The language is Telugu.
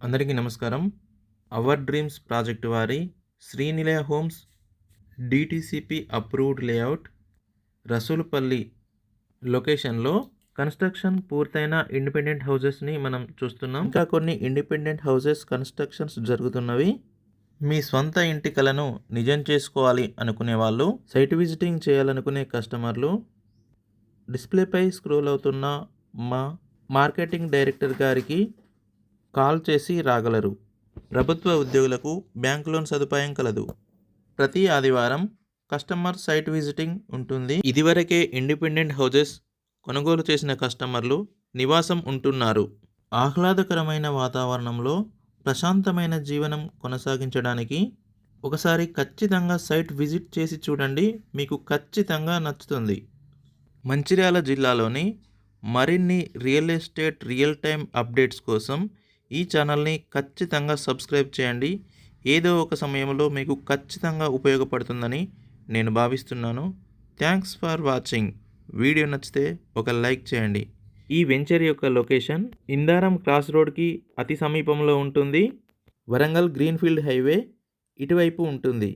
అందరికీ నమస్కారం. అవర్ డ్రీమ్స్ ప్రాజెక్ట్ వారి Srinilaya homes DTCP approved layout Rasulapalli లొకేషన్‌లో కన్‌స్ట్రక్షన్ పూర్తయిన ఇండిపెండెంట్ హౌసెస్‌ని మనం చూస్తున్నాం. ఇంకా కొన్ని ఇండిపెండెంట్ హౌసెస్ కన్‌స్ట్రక్షన్స్ జరుగుతున్నవి. మీ స్వంత ఇంటి కలను నిజం చేసుకోవాలి అనుకునే వాళ్ళు, సైట్ విజిటింగ్ చేయాలనుకునే కస్టమర్లు డిస్‌ప్లేపై స్క్రోల్ అవుతున్న మా మార్కెటింగ్ డైరెక్టర్ గారికి కాల్ చేసి రాగలరు. ప్రభుత్వ ఉద్యోగులకు బ్యాంక్ లోన్ సదుపాయం కలదు. ప్రతి ఆదివారం కస్టమర్ సైట్ విజిటింగ్ ఉంటుంది. ఇదివరకే ఇండిపెండెంట్ హౌసెస్ కొనుగోలు చేసిన కస్టమర్లు నివాసం ఉంటున్నారు. ఆహ్లాదకరమైన వాతావరణంలో ప్రశాంతమైన జీవనం కొనసాగించడానికి ఒకసారి ఖచ్చితంగా సైట్ విజిట్ చేసి చూడండి. మీకు ఖచ్చితంగా నచ్చుతుంది. మంచిర్యాల జిల్లాలోని మరిన్ని real estate real time updates కోసం ఈ ఛానల్ని ఖచ్చితంగా సబ్స్క్రైబ్ చేయండి. ఏదో ఒక సమయంలో మీకు ఖచ్చితంగా ఉపయోగపడుతుందని నేను భావిస్తున్నాను. Thanks for watching. వీడియో నచ్చితే ఒక లైక్ చేయండి. ఈ వెంచర్ యొక్క లొకేషన్ ఇందారం క్రాస్ రోడ్కి అతి సమీపంలో ఉంటుంది. వరంగల్ గ్రీన్ఫీల్డ్ హైవే ఇటువైపు ఉంటుంది.